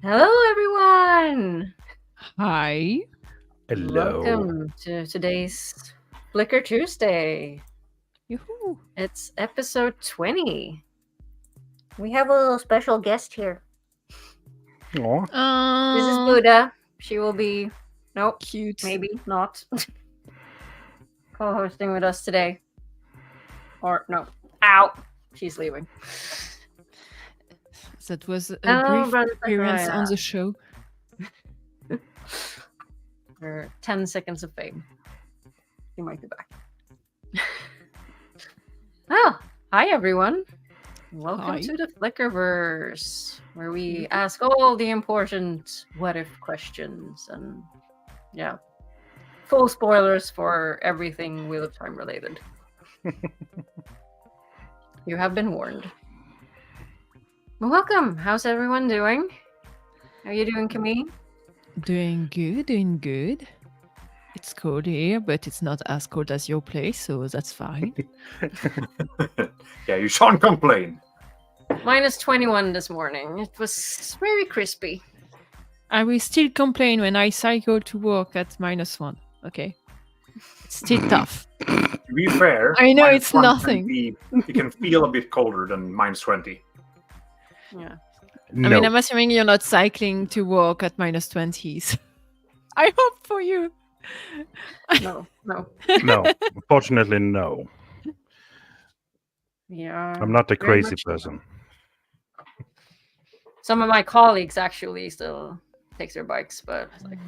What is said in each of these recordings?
Hello, everyone. Hi. Hello. Welcome to today's Flicker Tuesday. Yoo-hoo. It's episode 20. We have a little special guest here. Aw. This is Buddha. She will be, nope, Cute. maybe not, co-hosting with us today. Or, no, ow, she's leaving. That was a Hello, brief Brother appearance Zachariah. on the show. Her 10 seconds of fame. You might be back. Oh, hi everyone. Welcome Hi. to the Flickerverse, where we ask all the important what if questions and full spoilers for everything Wheel of Time related. You have been warned. Well, welcome. How's everyone doing? How are you doing, Camille? Doing good. It's cold here, but it's not as cold as your place, so that's fine. Yeah, you shan't complain. Minus 21 this morning. It was very crispy. I will still complain when I cycle to work at -1. Okay. It's still tough. To be fair, I know -1 it's nothing. It can feel a bit colder than -20. Yeah. I mean, I'm assuming you're not cycling to work at -20s. I hope for you. No. No, unfortunately, no. Yeah. I'm not a very crazy much so. person. Some of my colleagues actually still takes their bikes, but it's like,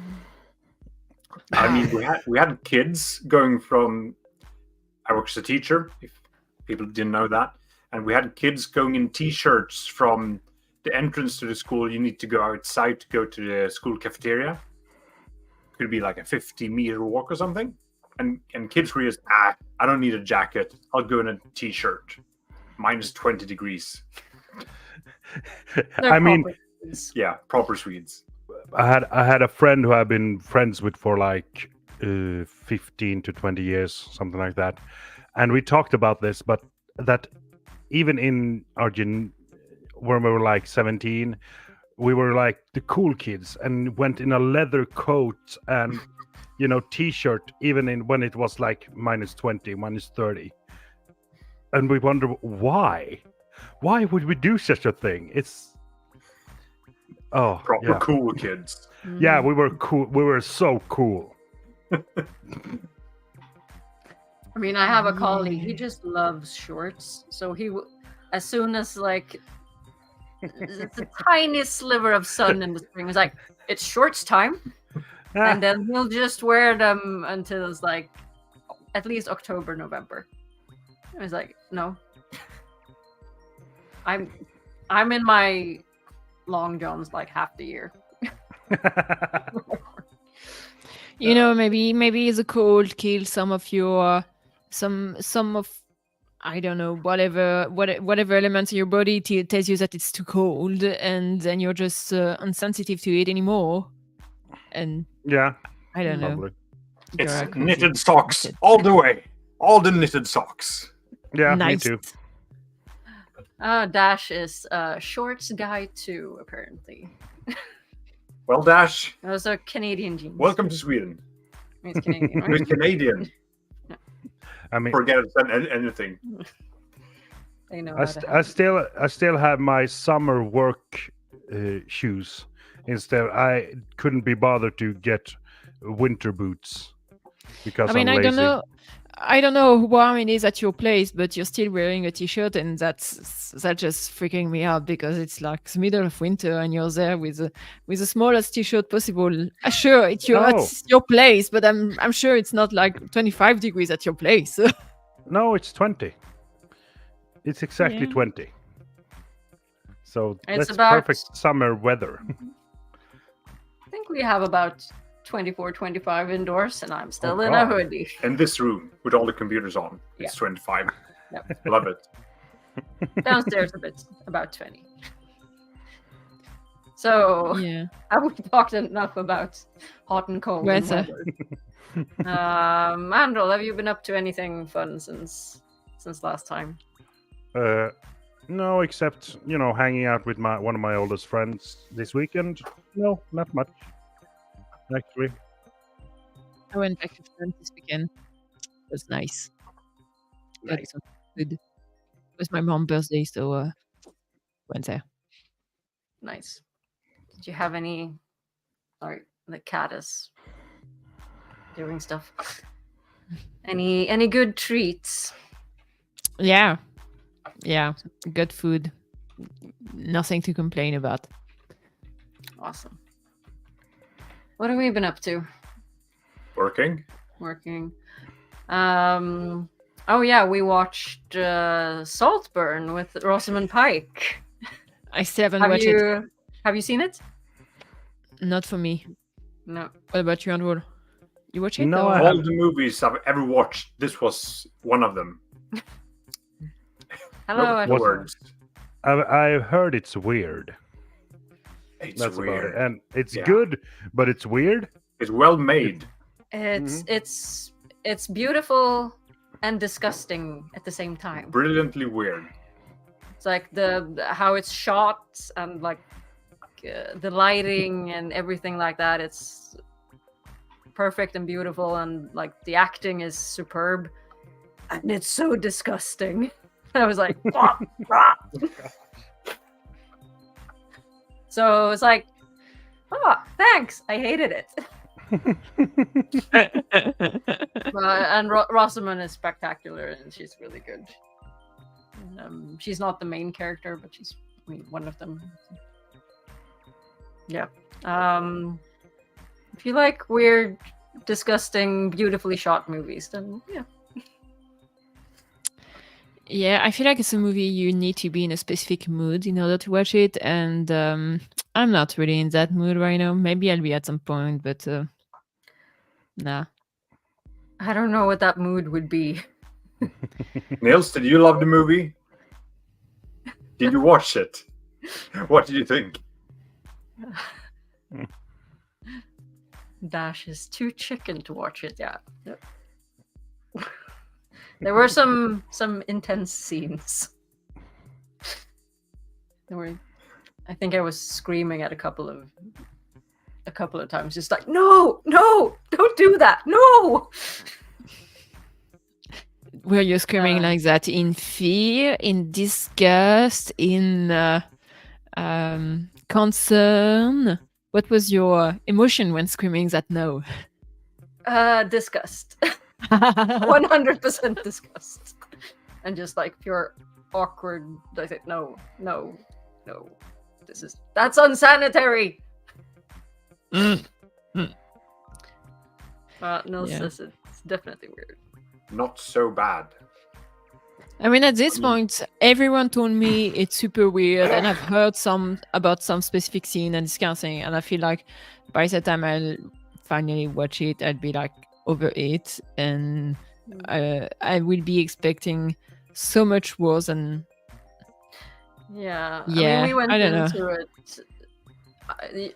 I mean, we had kids going from. I work as a teacher, if people didn't know that, and we had kids going in T-shirts from the entrance to the school. You need to go outside to go to the school cafeteria. Could be like a 50-meter walk or something, and kids were just I don't need a jacket. I'll go in a T-shirt. -20 degrees. they're I mean, proper Swedes. yeah, proper Swedes. I had a friend who I've been friends with for like 15 to 20 years, something like that, and we talked about this. But that even in Argent, when we were like 17, we were like the cool kids and went in a leather coat and T-shirt, even in when it was like -20, -30, and we wonder why. Why would we do such a thing? It's Proper yeah. cool kids. Yeah, we were cool. We were so cool. I mean, I have a colleague. He just loves shorts. So as soon as like it's the tiniest sliver of sun in the spring, it's like it's shorts time, and then he'll just wear them until it's like at least October, November. I was like, no, I'm in my long johns like half the year. Maybe the cold kills some of your some of I don't know whatever elements in your body tells you that it's too cold, and then you're just unsensitive to it anymore. And Yeah, I don't know. probably. It's You're a crazy knitted socks kid. all the way. All the knitted socks. Yeah, Nice. me too. Dash is shorts guy too, apparently. Well, Dash, Those are Canadian jeans. welcome to Sweden. He's Canadian, right? You're Canadian. I mean, Forget anything. They know I, how st- to I still I still have my summer work shoes. Instead, I couldn't be bothered to get winter boots because I mean, I'm lazy. I don't know how warm it is at your place, but you're still wearing a t-shirt, and that's just freaking me out because it's like the middle of winter and you're there with the smallest t-shirt possible. Sure, it's at your place, but I'm sure it's not like 25 degrees at your place. No, it's 20. It's exactly Yeah. 20. So It's that's about- perfect summer weather. I think we have about 24, 25 indoors, and I'm still Oh, in a God. hoodie. In this room with all the computers on, it's 25. Yep. Love it. Downstairs about 20. So Yeah. have we talked enough about hot and cold and Weather. weather? Androl, have you been up to anything fun since last time? No, except hanging out with one of my oldest friends this weekend. No, not much. Actually, I went back to France this weekend. It was nice. Got some food. It was my mom's birthday, so went there. Nice. Did you have any? Sorry, the cat is doing stuff. Any good treats? Yeah, good food. Nothing to complain about. Awesome. What have we been up to? Working. Oh yeah, we watched Saltburn with Rosamund Pike. I still haven't watched it. Have you seen it? Not for me. No. What about you, Androl? You watch it? No, or- I All the movies I've ever watched, this was one of them. Hello. No Andrew. words. I've heard it's weird. It's That's weird. about it. And it's Yeah. good, but it's weird. It's well made. It's beautiful and disgusting at the same time. Brilliantly weird. It's like how it's shot and like the lighting and everything like that. It's perfect and beautiful, and like the acting is superb, and it's so disgusting. I was like, "Wah, rah." So it's like, oh, thanks. I hated it. And Rosamund is spectacular, and she's really good. She's not the main character, but she's one of them. Yeah. If you like weird, disgusting, beautifully shot movies, then yeah. Yeah, I feel like it's a movie you need to be in a specific mood in order to watch it, and I'm not really in that mood right now. Maybe I'll be at some point, but nah. I don't know what that mood would be. Niels, did you love the movie? Did you watch it? What did you think? Dash is too chicken to watch it. Yeah. Yep. There were some intense scenes. I think I was screaming at a couple of times, just like, no, don't do that, no. Were you screaming like that in fear, in disgust, in concern? What was your emotion when screaming that no? Disgust. 100% disgust. And just like pure awkward. I said, no. That's unsanitary. Nils says it's definitely weird. Not so bad. I mean, at this point, everyone told me it's super weird, and I've heard about some specific scene and discussing, and I feel like by the time I'll finally watch it, I'll be like over it, and I will be expecting so much worse. And yeah, Yeah, I mean, we went I don't into it.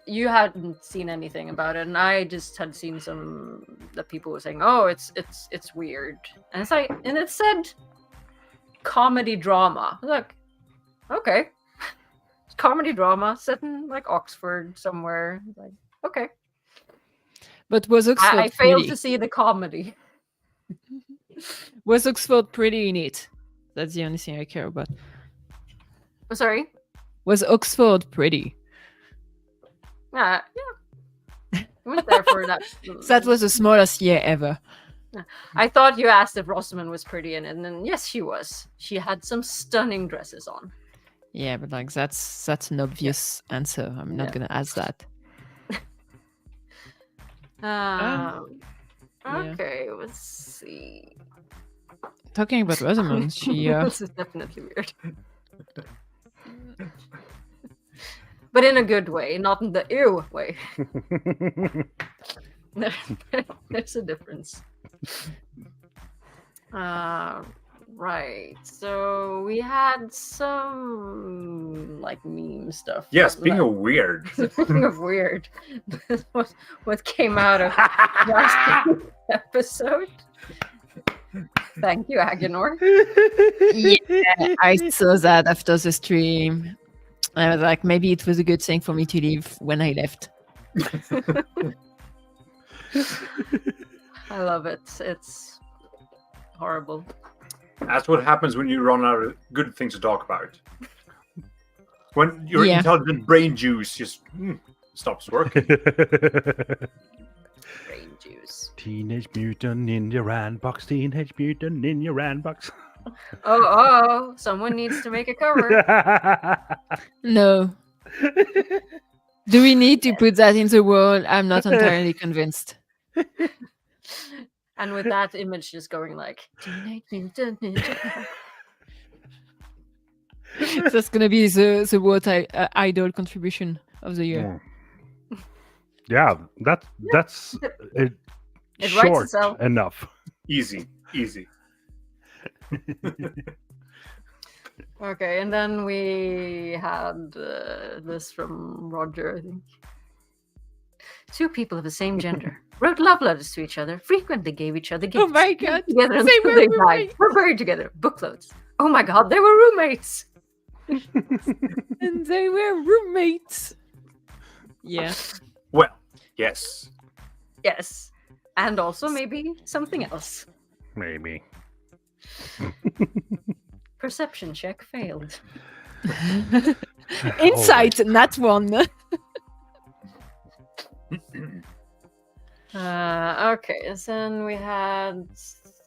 You hadn't seen anything about it, and I just had seen some that people were saying, "Oh, it's weird," and it's like, and it said comedy drama. I was like, okay, it's comedy drama set in like Oxford somewhere. Like, okay, but was Oxford I failed pretty? to see the comedy. Was Oxford pretty in it? That's the only thing I care about. Oh, sorry. Was Oxford pretty? Yeah. I went there for that. That was the smallest year ever. I thought you asked if Rosamund was pretty in it, and then yes, she was. She had some stunning dresses on. Yeah, but like that's an obvious answer. I'm not gonna ask that. Okay, let's see. Talking about Rosamund, she This is definitely weird. But in a good way, not in the ew way. There's a difference. Right. So we had some like meme stuff. Yeah, speaking of weird. Speaking of weird, this was what came out of last episode. Thank you, Aginor. Yeah, I saw that after the stream. I was like, maybe it was a good thing for me to leave when I left. I love it. It's horrible. That's what happens when you run out of good things to talk about. When your Yeah. intelligent brain juice just stops working. Brain juice. Teenage Mutant Ninja Randbox, Teenage Mutant Ninja Randbox. Oh, someone needs to make a cover. No. Do we need to put that in the world? I'm not entirely convinced. And with that image just going like Teenage Mutant Ninja. That's gonna be the What Idol contribution of the year. Yeah, that's It writes short itself. enough. Easy. Okay, and then we had this from Roger, I think. Two people of the same gender wrote love letters to each other, frequently gave each other gifts. Oh my god! Together They until were they died. roommates. Were buried together. Bookloads. Oh my god, they were roommates. And they were roommates. Yeah. Well, yes. Yes. And also maybe something else. Maybe. Perception check failed. Insight, not one. Okay, so then we had,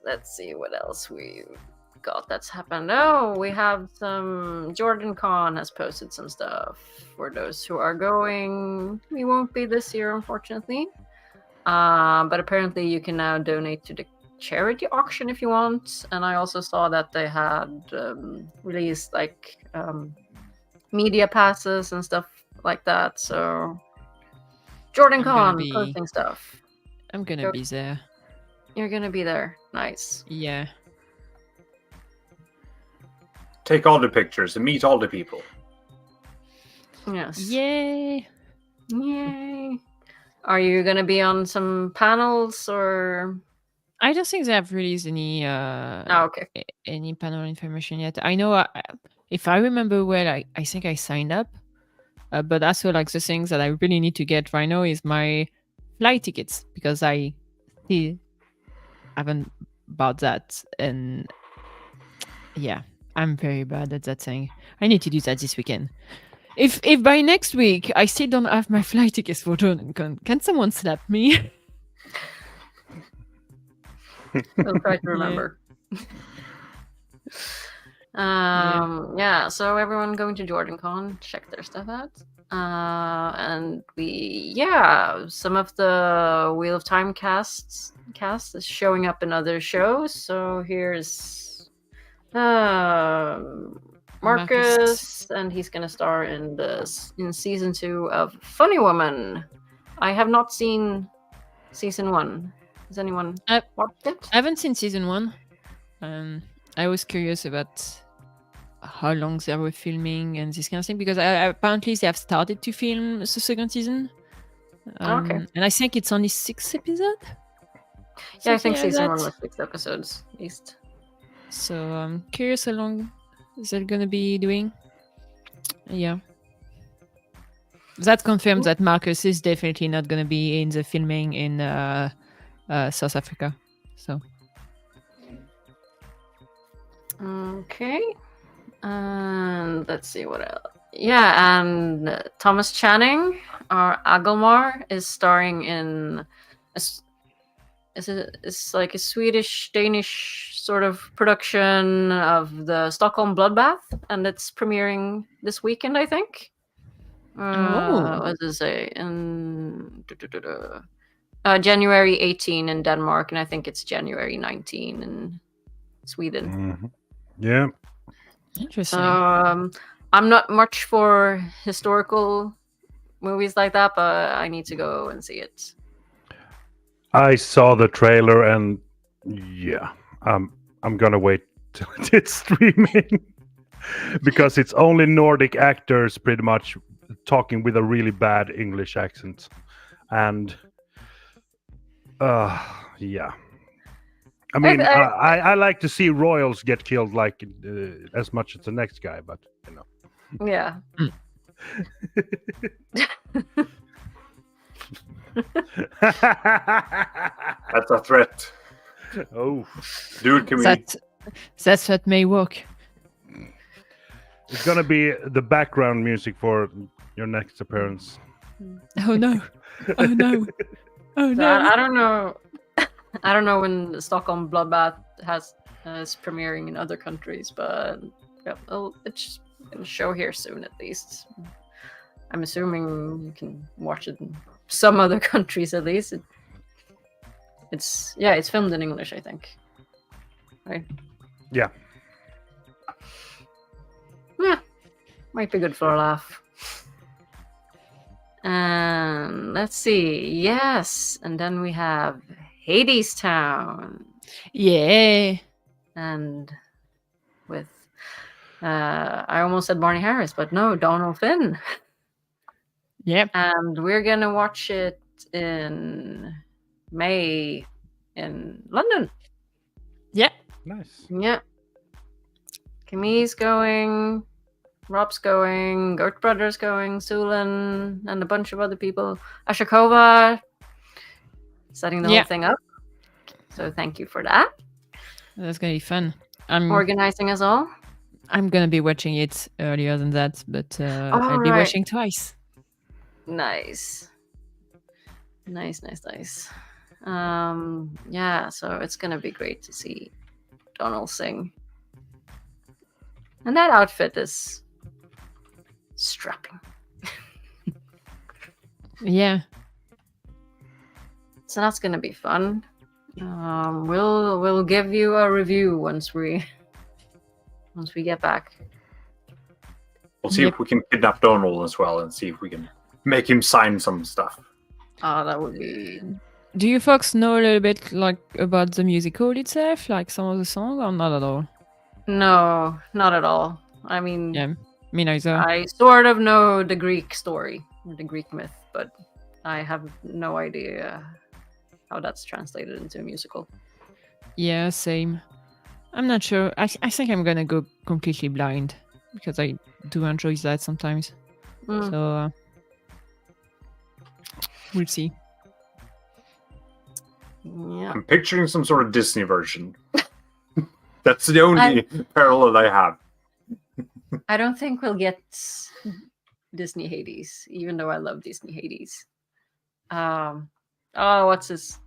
let's see what else we got that's happened. Oh, we have some, Jordan Khan has posted some stuff for those who are going. We won't be this year, unfortunately. But apparently you can now donate to the charity auction if you want. And I also saw that they had released like media passes and stuff like that. So Jordan I'm gonna Khan be- posting stuff. I'm gonna Go- be there. You're gonna be there. Nice. Yeah. Take all the pictures and meet all the people. Yes. Yay! Yay. Are you gonna be on some panels or? I don't think they have released any Oh, okay. any panel information yet. I know, if I remember well, I think I signed up, but also like the things that I really need to get right now is my flight tickets because I still haven't bought that, and yeah, I'm very bad at that thing. I need to do that this weekend. If by next week I still don't have my flight tickets for JordanCon, can someone slap me? We'll try to remember. Yeah, so everyone going to JordanCon, check their stuff out. And some of the Wheel of Time cast is showing up in other shows. So here's Marcus, and he's gonna star in season 2 of Funny Woman. I have not seen season 1. Has anyone watched it? I haven't seen season 1. I was curious about how long they were filming and this kind of thing because apparently they have started to film the second season. Okay. And I think it's only 6 episodes. Yeah, I think Something like season 1 that. was 6 episodes at least. So I'm curious how long they're gonna be doing. Yeah. That confirms that Marcus is definitely not gonna be in the filming in South Africa. So Okay. And let's see what else. Yeah, and Thomas Channing, our Agelmar, is starring in it's like a Swedish-Danish sort of production of the Stockholm Bloodbath, and it's premiering this weekend, I think. What does it say? In January 18 in Denmark, and I think it's January 19 in Sweden. Mhm. Yeah. interesting. I'm not much for historical movies like that, but I need to go and see it. I saw the trailer and yeah, I'm gonna wait till it's streaming because it's only Nordic actors pretty much talking with a really bad English accent, and yeah, I mean, I like to see royals get killed like as much as the next guy, but you know. Yeah. That's a threat. Oh, Dude, can we... That's what may work. it's gonna be the background music for your next appearance. Oh no! Oh no! Oh So no! I don't know. I don't know when the Stockholm Bloodbath is premiering in other countries, but yeah, it's going to show here soon at least. I'm assuming you can watch it in some other countries at least. It's filmed in English, I think. Right? Yeah. Yeah, might be good for a laugh. And let's see. Yes, and then we have Hades Town. Yeah. And with I almost said Barney Harris, but no, Donald Finn. Yep. And we're gonna watch it in May in London. Yep. Nice. Yeah. Camille's going, Rob's going, Goatbrother's going, Sulin, and a bunch of other people. Ashakova setting the whole thing up. So thank you for that. That's gonna be fun. Organizing us all. I'm gonna be watching it earlier than that, but I'll be watching twice. Nice. Yeah, so it's gonna be great to see Donald sing. And that outfit is strapping. Yeah. So that's gonna be fun. We'll give you a review once we get back. We'll see if we can kidnap Donald as well and see if we can make him sign some stuff. Oh, that would be... Do you folks know a little bit like about the musical itself, like some of the songs, or not at all? No, not at all. I mean, Yeah, me neither. I sort of know the Greek story, the Greek myth, but I have no idea how that's translated into a musical. Yeah, same. I'm not sure. I think I'm gonna go completely blind because I do enjoy that sometimes. So we'll see. Yeah. I'm picturing some sort of Disney version. That's the only parallel I have. I don't think we'll get Disney Hades, even though I love Disney Hades. What's his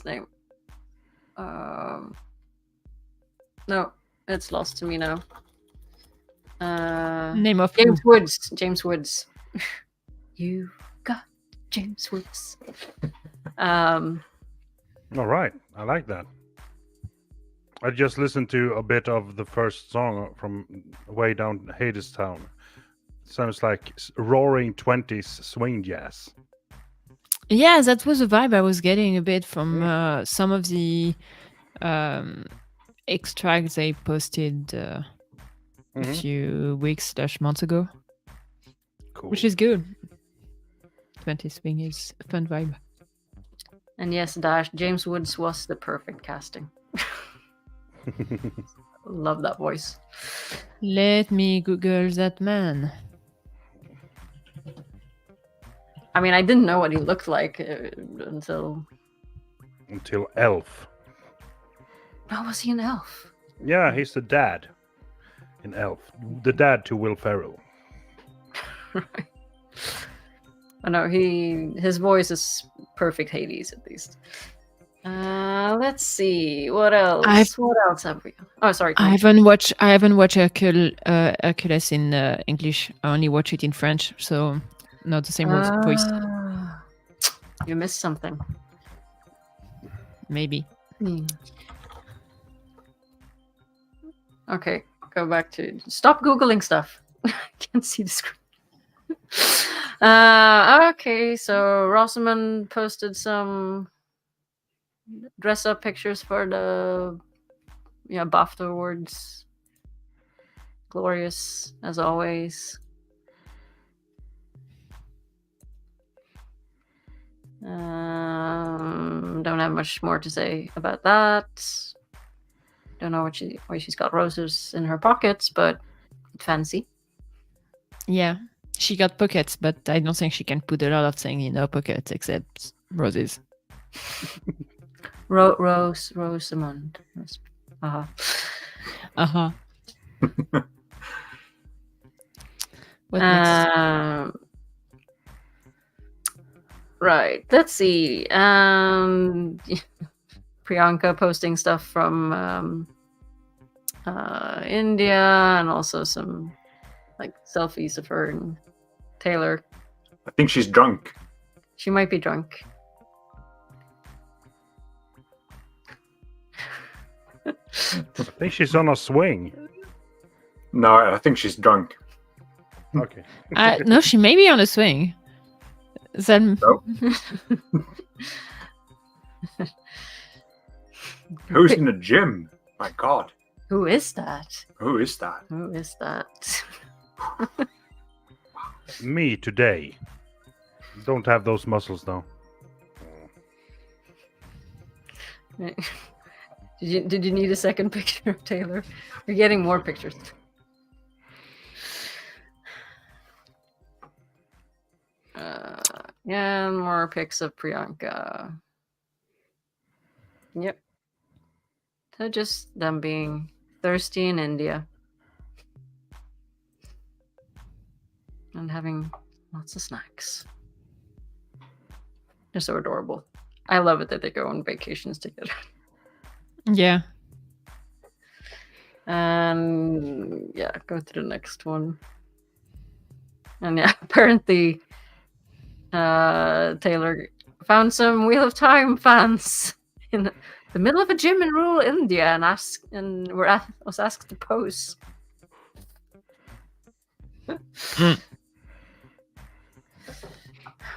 name? No, it's lost to me now. Name of James Woods. You've got James Woods. All right, I like that. I just listened to a bit of the first song from way down Hades Town. Sounds like roaring 20s swing jazz. Yeah, that was a vibe I was getting a bit from some of the extracts they posted a few weeks / months ago. Cool. Which is good. 20s swing is a fun vibe. And yes, Dash, James Woods was the perfect casting. Love that voice. Let me Google that man. I mean, I didn't know what he looked like until Elf. Oh, was he an elf? Yeah, he's the dad in Elf. The dad to Will Ferrell. Right. I know his voice is perfect Hades at least. Let's see what else. What else have we? Oh, sorry. I haven't watched Hercules in English. I only watch it in French, so not the same voice. You missed something. Maybe. Okay, go back to stop Googling stuff. I can't see the screen. Okay, so Rosamund posted some dress up pictures for the BAFTA awards. Glorious as always. Don't have much more to say about that. Don't know why she's got roses in her pockets, but fancy. Yeah, she got pockets, but I don't think she can put a lot of things in her pockets except roses. Rosamund. Uh-huh. Uh-huh. What next? Right. Let's see. Priyanka posting stuff from India, and also some like selfies of her and Taylor. I think she's drunk. She might be drunk. I think she's on a swing. No, I think she's drunk. Okay. No, she may be on a swing. Then No. Who's in the gym? My God. Who is that? Who is that? Who is that? Me today. Don't have those muscles though. Did you need a second picture of Taylor? You're getting more pictures. Yeah, more pics of Priyanka. Yep. So just them being thirsty in India. And having lots of snacks. They're so adorable. I love it that they go on vacations together. yeah. And yeah, go to the next one. And yeah, apparently Taylor found some Wheel of Time fans in the middle of a gym in rural India and was asked to pose.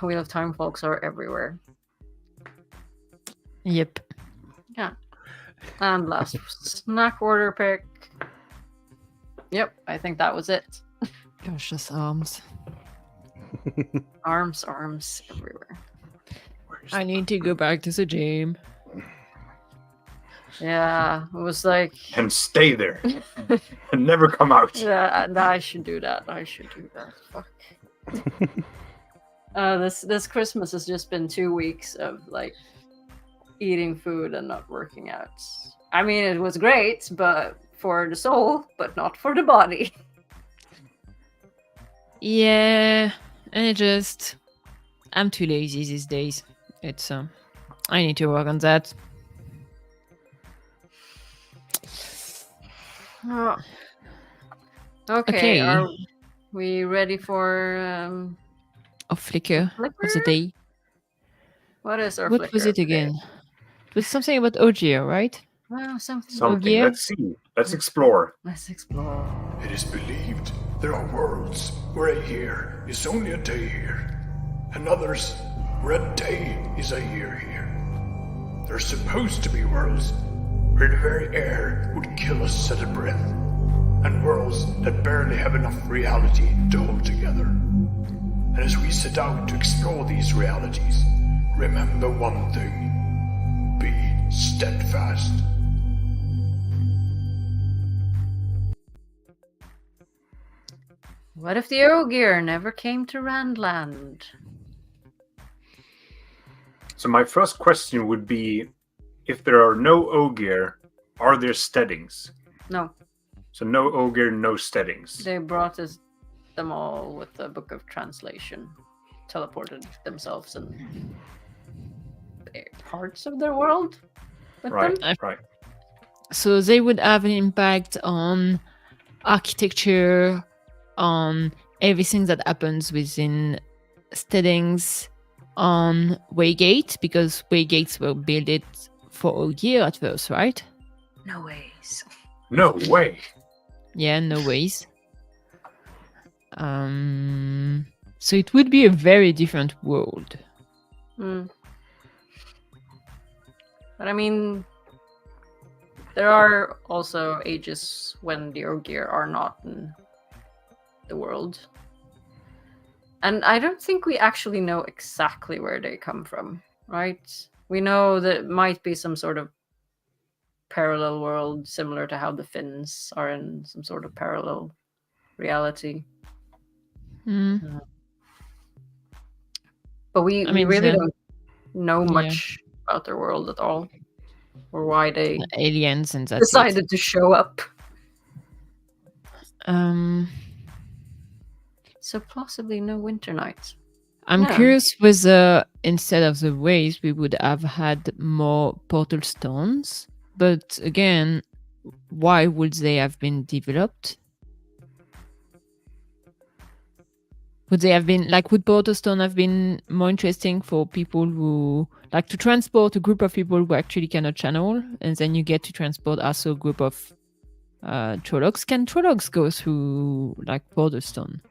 Wheel of Time folks are everywhere. Yep. Yeah. And last snack order pick. Yep, I think that was it. Gosh, those arms. Arms everywhere. I need to go back to the gym. Yeah, it was like... And stay there. And never come out. Yeah, I should do that. Fuck. This Christmas has just been 2 weeks of like eating food and not working out. I mean, it was great, but for the soul, but not for the body. Yeah, and I'm too lazy these days. It's I need to work on that. Oh. Okay, are we ready for A flicker of the day. What is our What flicker was it of the day? again? It was something about Ogier, right? Well, something. Ogier? Let's see. Let's explore. Let's explore. It is believed there are worlds where a year is only a day here, and others where a day is a year here. There's supposed to be worlds where the very air would kill us at a breath, and worlds that barely have enough reality to hold together. And as we set out to explore these realities, remember one thing: be steadfast. What if the Ogier never came to Randland? So my first question would be, if there are no Ogier, are there steadings? No, So no Ogier, no steadings. they brought them all with the Book of Translation. Teleported themselves and parts of their world with Right, them. right. So they would have an impact on architecture, on everything that happens within steadings, on Waygate, because Waygates were built for Ogier at first, right? No ways. No way. Yeah, no ways. So it would be a very different world. Mm. But I mean, there are also ages when the Ogier are not in the world. And I don't think we actually know exactly where they come from, right? We know that it might be some sort of parallel world, similar to how the Finns are in some sort of parallel reality. Hmm. But we I mean, really the- don't know yeah. much about their world at all, or why they aliens and that's decided to show up. it. So possibly no winter nights. I'm Yeah. curious whether instead of the ways we would have had more portal stones. But again, why would they have been developed? Would they have been would portal stone have been more interesting for people who like to transport a group of people who actually cannot channel, and then you get to transport also a group of Trollocs? Can Trollocs go through portal stone?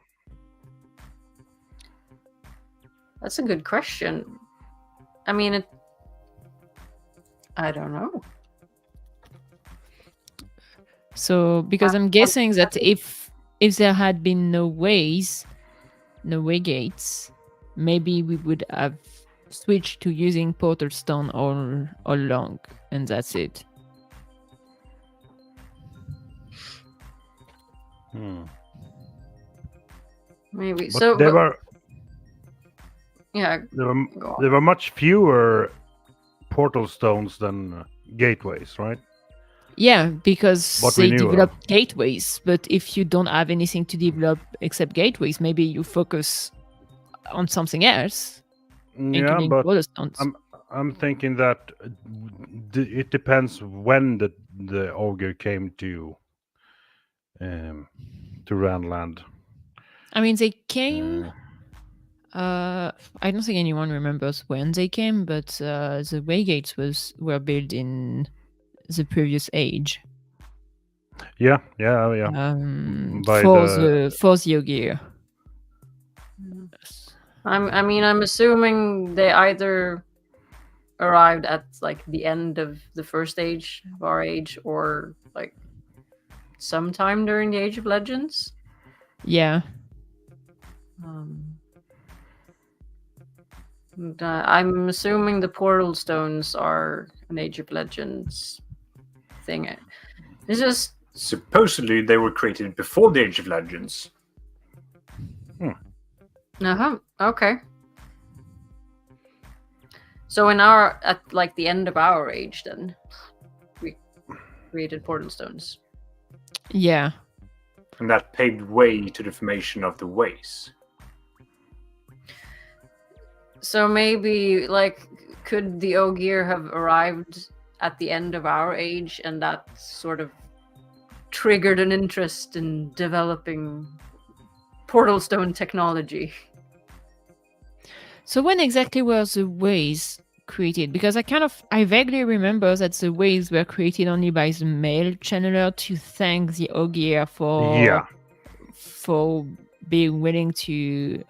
That's a good question. I mean, I don't know. So, because I'm guessing that if there had been no way gates, maybe we would have switched to using portal stone all along, and that's it. Maybe. But So there but- were yeah. there were Go on. there were much fewer portal stones than gateways, right? Yeah, because What we they knew of. developed gateways. But if you don't have anything to develop except gateways, maybe you focus on something else, Yeah, including but portal stones. I'm thinking that it depends when the Ogier came to Randland. I mean, they came. I don't think anyone remembers when they came, but the waygates were built in the previous age. Yeah. By For the- the Ogier. I'm assuming they either arrived at the end of the first age of our age, or sometime during the Age of Legends. Yeah. And, I'm assuming the portal stones are an Age of Legends thing. It's just Supposedly, they were created before the Age of Legends. okay. So at the end of our age, then we created portal stones. Yeah. And that paved way to the formation of the ways. So maybe could the Ogier have arrived at the end of our age, and that sort of triggered an interest in developing portal stone technology? So when exactly were the ways created? Because I vaguely remember that the ways were created only by the male channeler to thank the Ogier for being willing to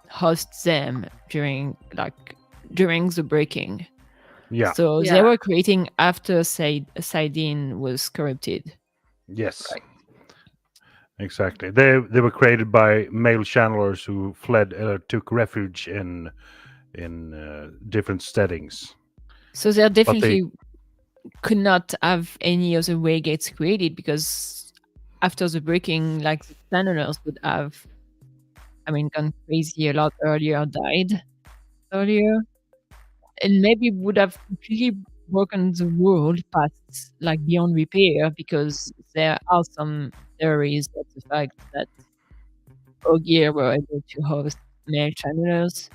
host them during the breaking. Yeah. So Yeah. they were creating after Sidene was corrupted. Yes. Right. Exactly. They were created by male channelers who fled, took refuge in different settings. So they definitely could not have any other waygates created, because after the breaking, the channelers would have, gone crazy a lot earlier, died earlier, and maybe would have completely broken the world past beyond repair, because there are some theories that the fact that Ogier were able to host male channelers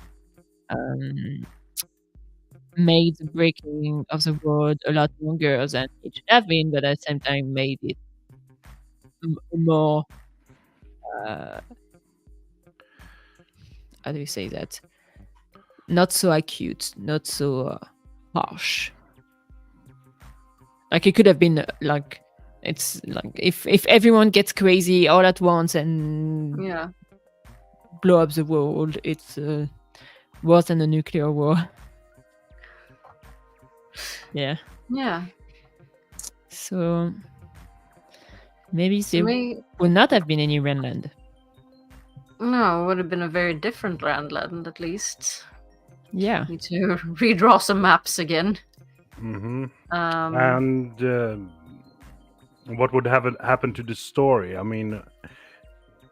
made the breaking of the world a lot longer than it should have been, but at the same time made it more how do you say that? Not so acute, not so harsh. It could have been it's if everyone gets crazy all at once and Yeah. blow up the world, it's worse than a nuclear war. Yeah. Yeah. So maybe there Maybe, would not have been any Randland. no, it would have been a very different Randland, at least. Yeah. Need to redraw some maps again. Mm-hmm. Um, And what would have happened to the story? I mean,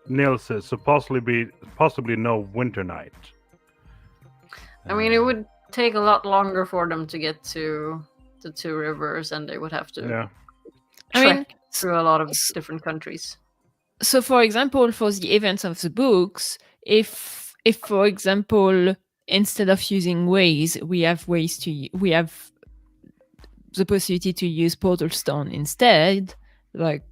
Neil says so possibly no Winter Night. I mean, it would take a lot longer for them to get to the two rivers, and they would have to Yeah. I mean, trek through a lot of different countries. so for example, for the events of the books, if for example, instead of using ways, we have the possibility to use portal stone instead, like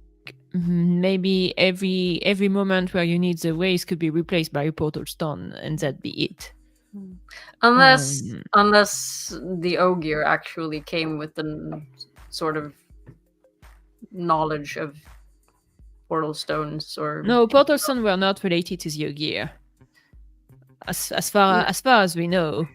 maybe every moment where you need the ways could be replaced by a portal stone, and that'd be it. Unless the Ogier actually came with the sort of knowledge of portal stones, or No, portal stone were not related to the Ogier. As far as we know.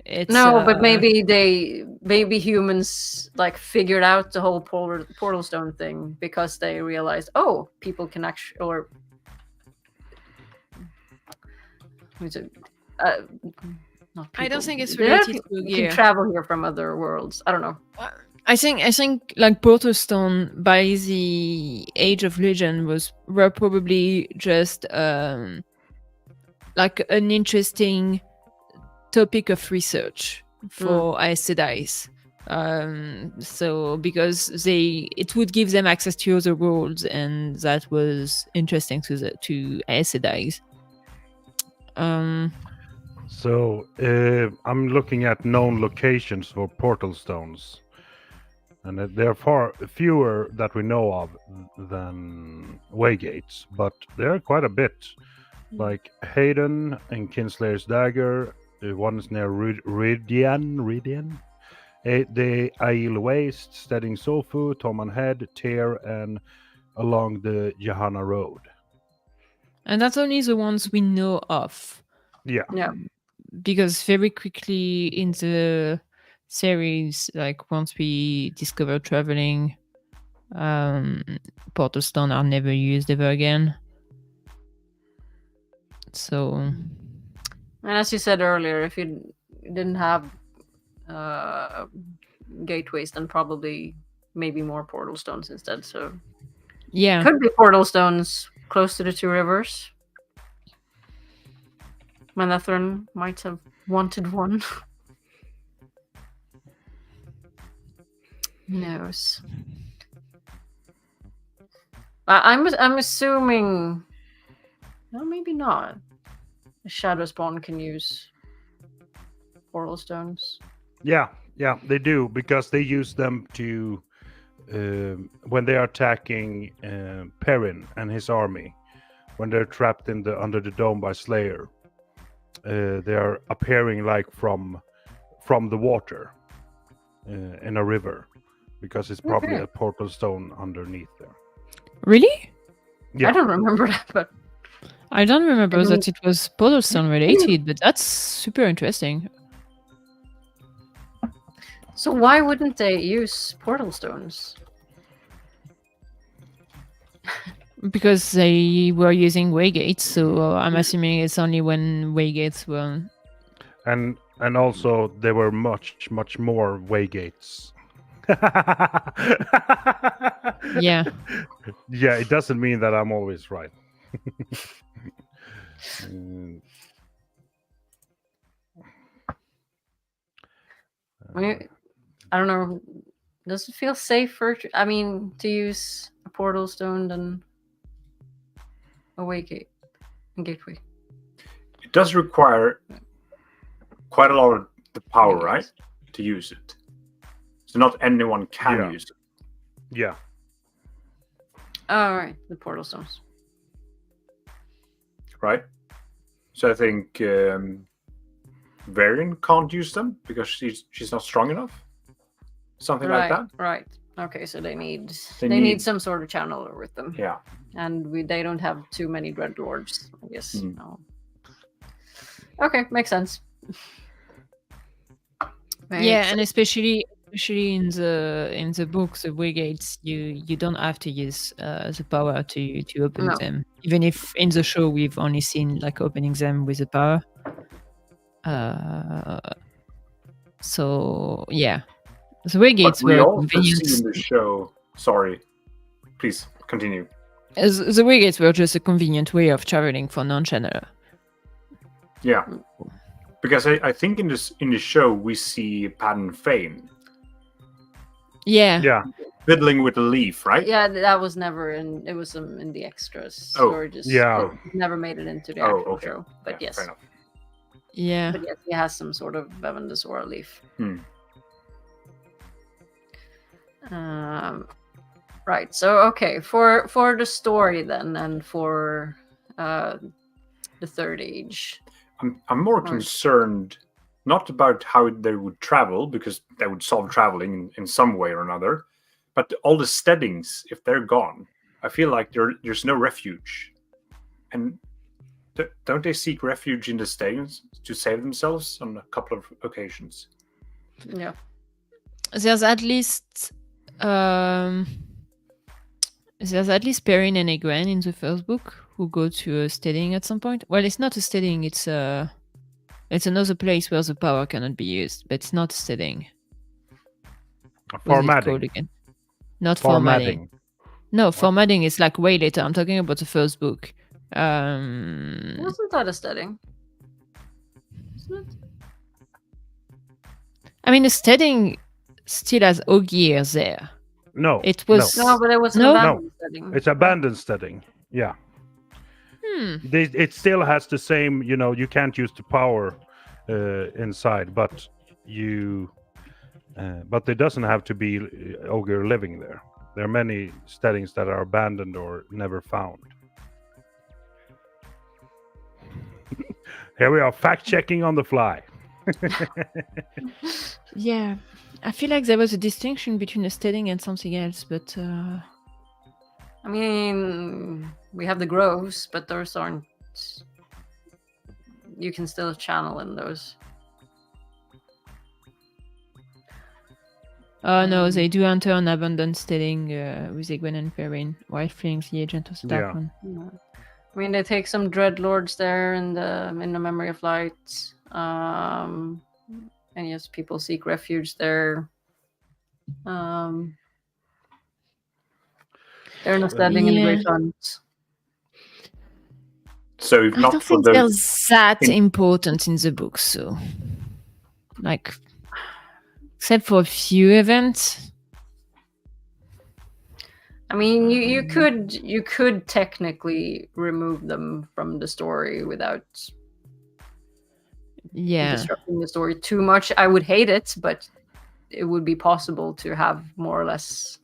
It's, but maybe humans like figured out the whole portal stone thing because they realized, oh, people can actually, or not I don't people. think it's Yeah, related to you Ogier. can travel here from other worlds. I don't know. I think like portal stone by the Age of Legend were probably just like an interesting topic of research for Aes Sedai's. So because it would give them access to other worlds, and that was interesting to Aes Sedai's. So I'm looking at known locations for portal stones, and there are far fewer that we know of than waygates, but there are quite a bit. Like Hayden and Kinslayer's Dagger, one is near Ridian, the Aiel Waste, Steading Sofu, Toman Head, Tear, and along the Johanna Road. And that's only the ones we know of. Yeah. Because very quickly in the series, like once we discover traveling, portal stone are never used ever again. So, and as you said earlier, if you didn't have gateways, then probably maybe more portal stones instead. So yeah, could be portal stones close to the two rivers. Manethrin might have wanted one. Who knows? I'm assuming. No, maybe not. A shadow spawn can use portal stones. Yeah, they do, because they use them to when they are attacking Perrin and his army, when they're trapped under the dome by Slayer. They are appearing like from the water in a river, because it's probably a portal stone underneath there. Really? Yeah. I don't remember that, but I don't remember that it was portal stone related, but that's super interesting. So why wouldn't they use portal stones? Because they were using waygates, so I'm assuming it's only when waygates were. And also there were much more waygates. Yeah. Yeah, it doesn't mean that I'm always right. I don't know. Does it feel safer? To use a portal stone than a waygate and gateway? It does require quite a lot of the power, right, to use it. So not anyone can use it. Yeah. All right, the portal stones. Right. So I think Varian can't use them because she's not strong enough. Something like that. Right. Okay, so they need some sort of channeler with them. Yeah. And they don't have too many Dreadlords, I guess. No. Okay, makes sense. And especially in the books, the waygates, you don't have to use the power to open them. Even if in the show we've only seen like opening them with the power. So yeah, the way But gates we were also convenient. see in the show. Sorry, please continue. The way gates were just a convenient way of traveling for non-channeler. Yeah, because I think in the show we see Padden Fane Yeah. Yeah. fiddling with a leaf, right? Yeah, that was never in. It was in the extras. Oh, or just yeah. it never made it into the Oh, actual okay. show. But Yeah, yes, fair enough. Yeah. but yes, he has some sort of Bevendasora leaf. Right. So okay, for the story then, and for the Third Age. I'm more Right. concerned not about how they would travel, because they would solve traveling in some way or another, but all the steadings, if they're gone, I feel like there's no refuge. And don't they seek refuge in the steadings to save themselves on a couple of occasions? Yeah. There's at least Perrin and Egwene in the first book who go to a steading at some point. Well, it's not a steading, it's another place where the power cannot be used, but it's not a steading. What's it called Formatting. again? Not formatting. No, formatting is like way later. I'm talking about the first book. Wasn't that a steading? Isn't it? I mean, the steading still has Ogier there. No. It was No, but it was an No? abandoned steading. It's abandoned steading. Yeah. It still has the same, you can't use the power inside, but but it doesn't have to be Ogier living there. There are many steadings that are abandoned or never found. Here we are, fact checking on the fly. Yeah, I feel like there was a distinction between a steading and something else, but I mean, we have the groves, but those aren't. You can still channel in those. no, they do enter an abandoned steading with Egwene and Perrin while fleeing the agent of the Dark Yeah. One. Yeah. I mean, they take some dreadlords there in the Memory of Light. And yes, people seek refuge there. They're not standing in the Great Hunt. So if I not don't for think the they're that important in the book, so like except for a few events. I mean, you could technically remove them from the story without disrupting the story too much. I would hate it, but it would be possible to have more or less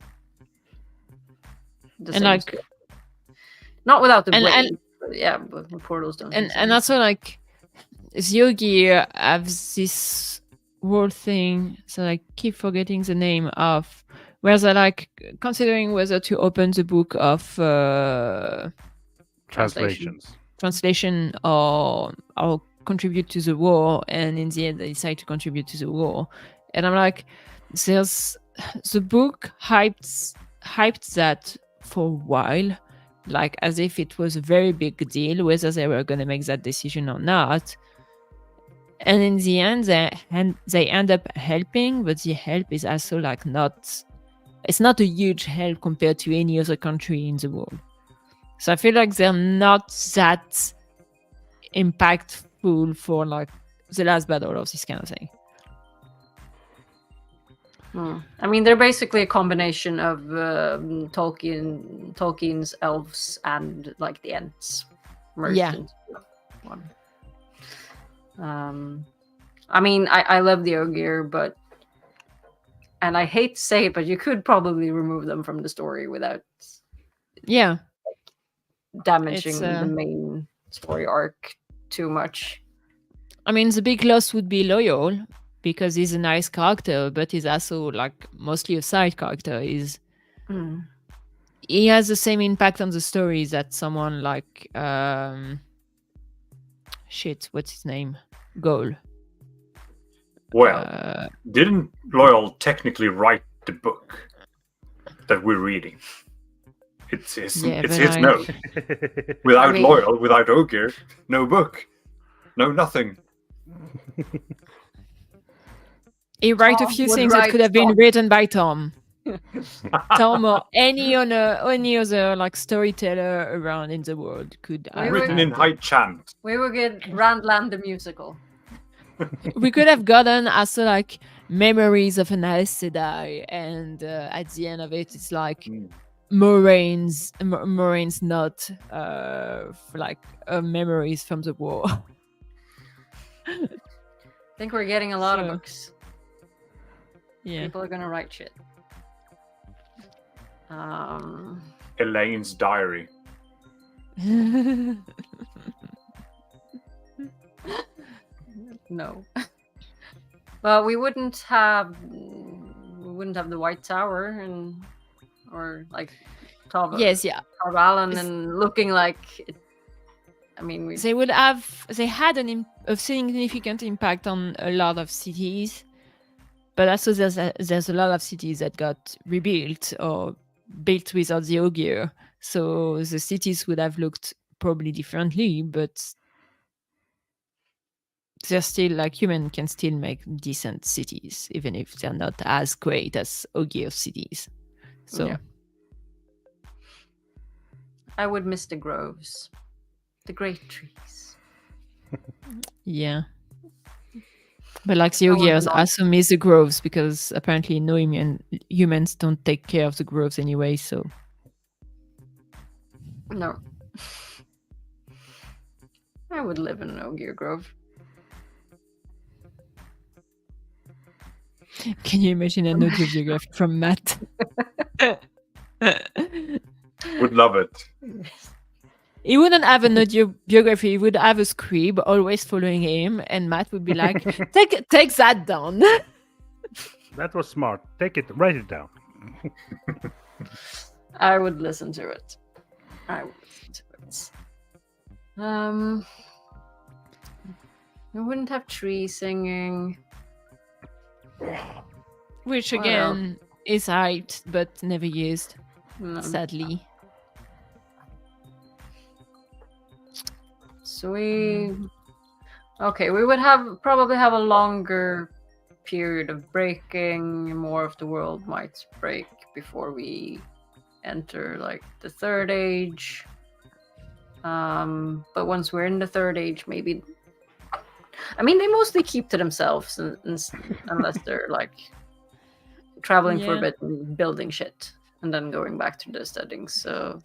the And same like story. Not without the and- blade, but yeah, but the portals don't. and also like the Ogier have this whole thing, so I keep forgetting the name of, where they're like considering whether to open the book of translation or contribute to the war, and in the end they decide to contribute to the war. And I'm like, there's the book hyped that for a while, like as if it was a very big deal whether they were going to make that decision or not. And in the end, they end up helping, but the help is also like it's not a huge help compared to any other country in the world. So I feel like they're not that impactful for like the last battle of this kind of thing. I mean, they're basically a combination of Tolkien's elves and like the Ents merged into one. I mean, I love the Ogier, and I hate to say it, but you could probably remove them from the story without damaging the main story arc too much. I mean, the big loss would be Loyal, because he's a nice character, but he's also like mostly a side character. He has the same impact on the story that someone like what's his name? Goal. Well, didn't Loyal technically write the book that we're reading? It's his note. Without Loyal, without Ogier, no book, no nothing. He wrote a Tom few would things that write could have been Tom. written by Tom. Tom or any other like storyteller around in the world could have Written had in that. high chant. We will get Randland the musical. We could have gotten also like memories of an Aes Sedai, and at the end of it, it's like Moraine's not like memories from the war. I think we're getting a lot of So- books. Yeah. People are gonna write shit. Elaine's diary. No. Well, we wouldn't have the White Tower and or like Yes, yeah. Tarvalon and looking like it, I mean They had a significant impact on a lot of cities, but also there's a lot of cities that got rebuilt or built without the Ogier, so the cities would have looked probably differently, but they're still like human can still make decent cities, even if they're not as great as Ogier cities. So Yeah. I would miss the groves. The great trees. yeah. But like the I would Ogiers not. also miss the groves because apparently no humans don't take care of the groves anyway, so No. I would live in an Ogier Grove. can you imagine an autobiography from Matt? Would love it. He wouldn't have an autobiography, he would have a scribe always following him, and Matt would be like, take that down. That was smart. Take it, write it down. I would listen to it. I would listen to it. I wouldn't have trees singing. Which Well. again is hyped but never used, No. sadly. So we would probably have a longer period of breaking. More of the world might break before we enter like the third age. But once we're in the third age, maybe. I mean, they mostly keep to themselves, unless they're like traveling for a Yeah. bit and building shit, and then going back to the settings. So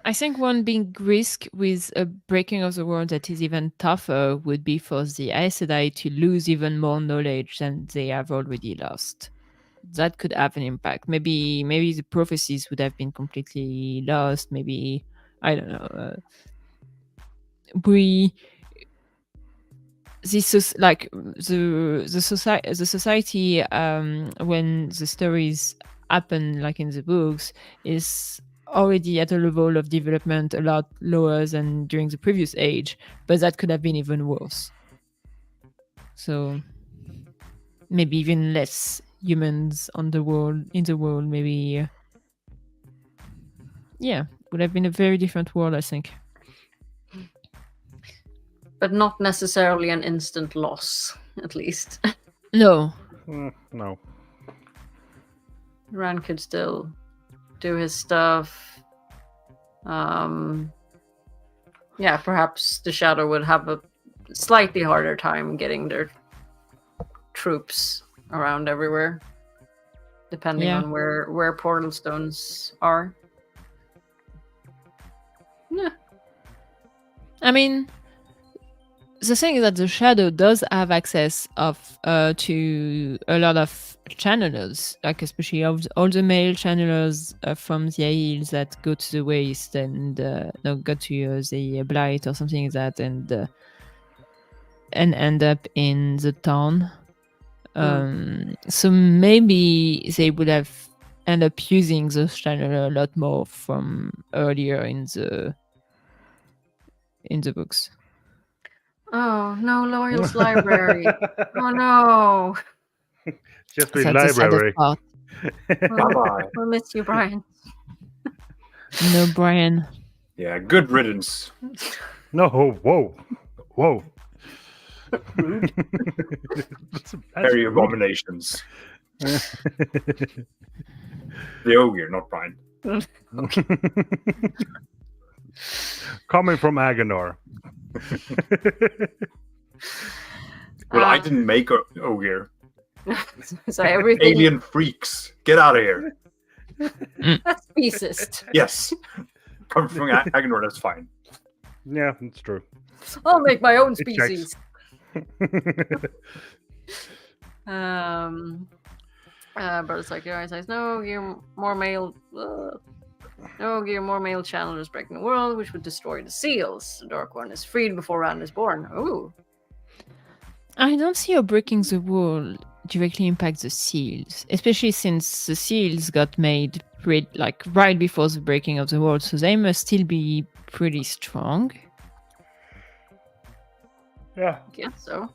I think one big risk with a breaking of the world that is even tougher would be for the Aes Sedai to lose even more knowledge than they have already lost. That could have an impact. Maybe the prophecies would have been completely lost. Maybe I don't know. This is like the society when the stories happen like in the books is already at a level of development a lot lower than during the previous age, but that could have been even worse. So maybe even less humans in the world, maybe would have been a very different world, I think. but not necessarily an instant loss, at least. No. No. Rand could still do his stuff. Perhaps the Shadow would have a slightly harder time getting their troops around everywhere, depending on where portal stones are. Yeah. I mean, the thing is that the Shadow does have access to a lot of channelers, like especially all the male channelers from the Isles that go to the Waste and go to the Blight or something like that, and end up in the town. So maybe they would have end up using those channelers a lot more from earlier in the books. Oh no, Loyal's library. Oh no. Just read That's the saddest library. part. Bye-bye. We'll miss you, Brian. No, Brian. Yeah, good riddance. No, whoa. That's Fairy rude. abominations. The Ogier, not Brian. Coming from Aginor. Well, I didn't make Ogier. So everything Alien freaks. Get out of here. that's speciest. Yes. Coming from Aginor, that's fine. Yeah, that's true. I'll make my own It checks. species. But it's like your says, no, you're more male. No, you're more male challengers breaking the world, which would destroy the seals. The Dark One is freed before Rand is born. Ooh. I don't see how breaking the wall directly impacts the seals, especially since the seals got made right before the breaking of the wall, so they must still be pretty strong. Yeah. I guess so.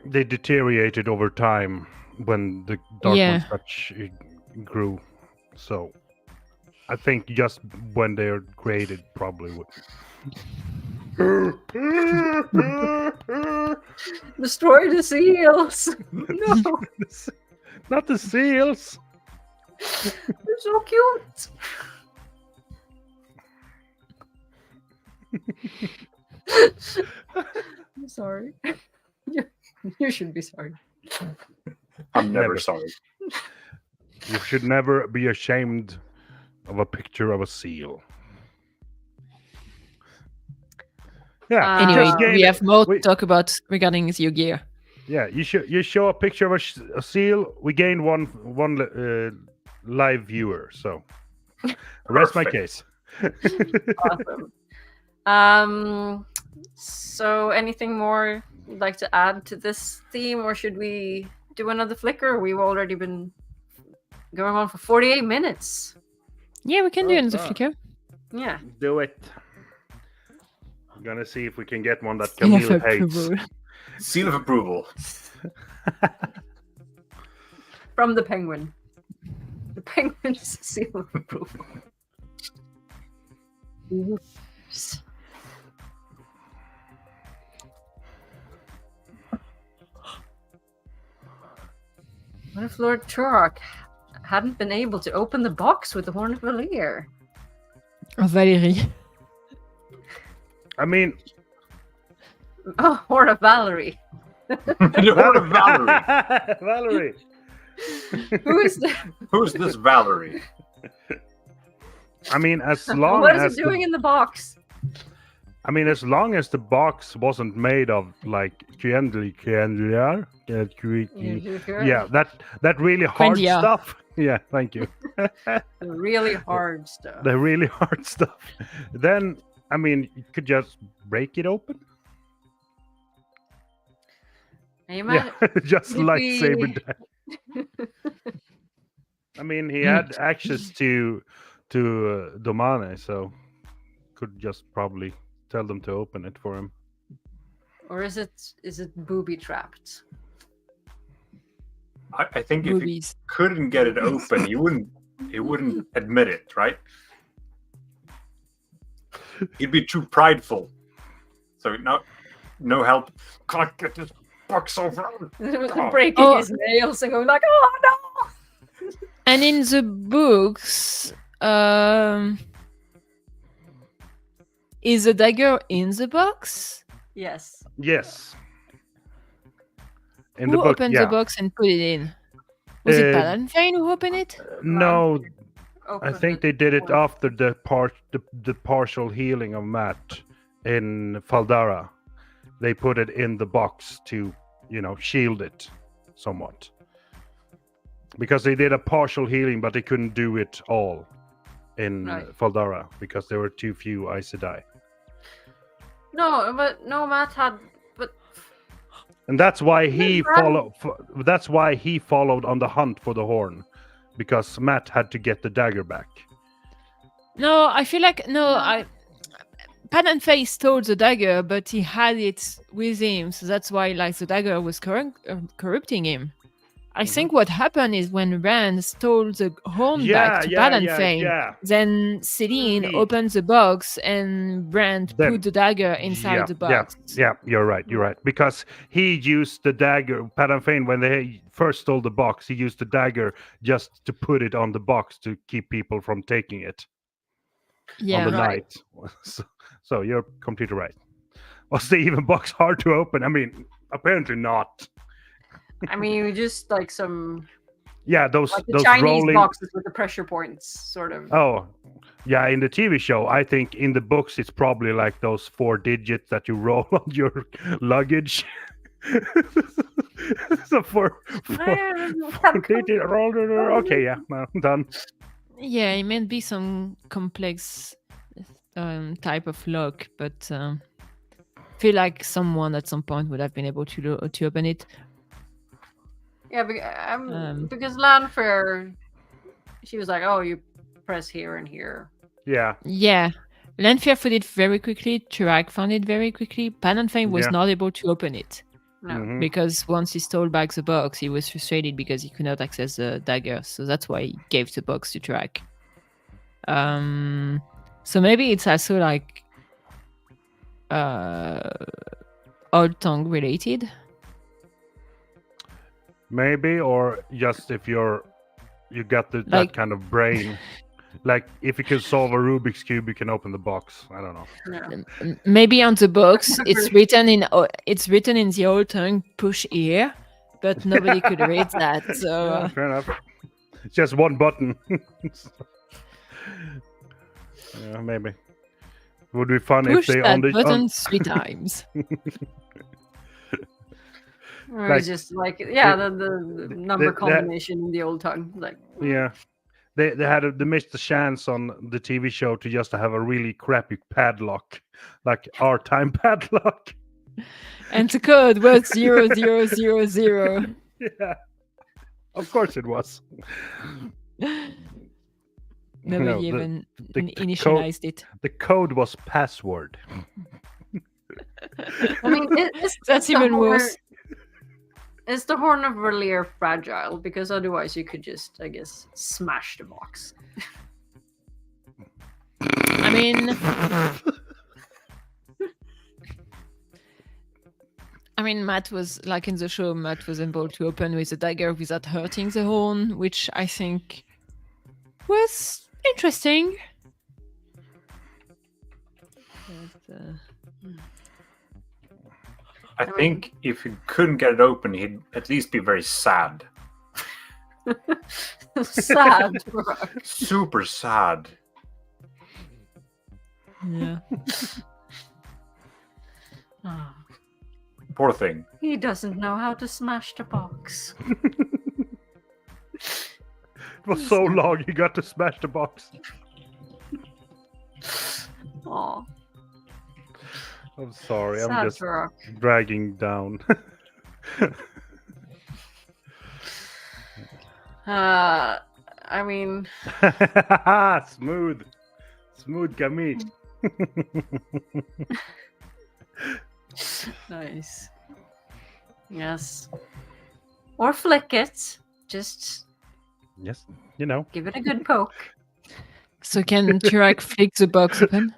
They deteriorated over time when the Dark Yeah. One's touch grew. So I think just when they're created, probably would. Destroy the seals. No, Not the seals. they're so cute. I'm sorry. You should be sorry. I'm never Never. sorry. You should never be ashamed of a picture of a seal. Yeah. Anyway, just gain we it. have more we- to talk about regarding the Ogier. Yeah, you show a picture of a seal. We gain one live viewer. So rest my Perfect. case. Awesome. So anything more you'd like to add to this theme, or should we do another flicker? We've already been going on for 48 minutes. Yeah, we can do Oh, another wow. flicker. Yeah. Do it. I'm gonna see if we can get one that Seal of Camille hates. approval. Seal of approval. From the penguin. The penguin's seal of approval. What if Lord Turok hadn't been able to open the box with the Horn of Valir? Oh, Valerie. I mean, Oh, Horn of Valerie. The Horn of Valerie. Valerie. Who is the, Who's this Valerie? I mean, as long what as is it doing in the box? as long as the box wasn't made of like yeah, that really hard Quendia. stuff. Yeah, thank you. The really hard stuff. The really hard stuff. Then I mean, you could just break it open. Hey, Yeah, man. just Did lightsaber. we- I mean, he had access to Domane, so could just probably tell them to open it for him. Or is it booby trapped? I think if he Movies. couldn't get it open, he wouldn't admit it, right? He'd be too prideful. So no help. Can't get this box over. Breaking Oh. his nails and going like, oh no! And in the books, is the dagger in the box? Yes. Yes. In Who the book, opened yeah. the box and put it in? Was it Uh, Palanthane who opened it? No, I Open think they did it after the partial healing of Matt in Faldara. They put it in the box to, shield it somewhat. Because they did a partial healing, but they couldn't do it all in Right. Faldara because there were too few Aes Sedai. No, Matt had. But And that's why he Rand- followed on the hunt for the horn, because Matt had to get the dagger back. No, I feel like Palanthane stole the dagger, but he had it with him, so that's why the dagger was corrupting him. I think what happened is when Rand stole the horn back to Palanfane, then Celine opened the box and Rand put the dagger inside the box. Yeah, you're right. Because he used the dagger, Palanfane, when they first stole the box, he used the dagger just to put it on the box to keep people from taking it on the night. So you're completely right. Was the even box hard to open? I mean, apparently not. I mean, just like some... Yeah, those Chinese rolling boxes with the pressure points, sort of. Oh, yeah. In the TV show, I think in the books it's probably like those 4 digits that you roll on your luggage. So for digit roll. Okay, yeah, I'm done. Yeah, it may be some complex type of lock, but I feel like someone at some point would have been able to open it. Yeah, because Lanfair, she was like, "Oh, you press here and here." Yeah. Lanfair found it very quickly. Turak found it very quickly. Palanfane was not able to open it. No. Because once he stole back the box, he was frustrated because he could not access the dagger. So that's why he gave the box to Turak. So maybe it's also like old tongue related. Maybe, or just if you got that kind of brain. Like if you can solve a Rubik's Cube, you can open the box. I don't know. Yeah. Maybe on the box it's written in the old tongue push here, but nobody could read that. So yeah, fair enough. It's just one button. Yeah, maybe. Would be fun push if they that button 3 times. Or it's just like the number combination in the old tongue, like they missed the chance on the TV show to just have a really crappy padlock, like our time padlock, and the code was 0000. Yeah, of course it was. Nobody even initialized it. The code was password. I mean, that's even worse. Is the Horn of R'lyeh fragile? Because otherwise you could just, I guess, smash the box. I mean, Matt was, like in the show, Matt was able to open with a dagger without hurting the horn, which I think was interesting. But, I think if he couldn't get it open, he'd at least be very sad. Sad. Super sad. Yeah. Poor thing. He doesn't know how to smash the box. It was so long, he got to smash the box. Aw. I'm sorry, Sad I'm just rock. dragging down. I mean... Smooth Camille. Nice. Yes. Or flick it. Just... Yes, you know. Give it a good poke. So can Turak flick the box open?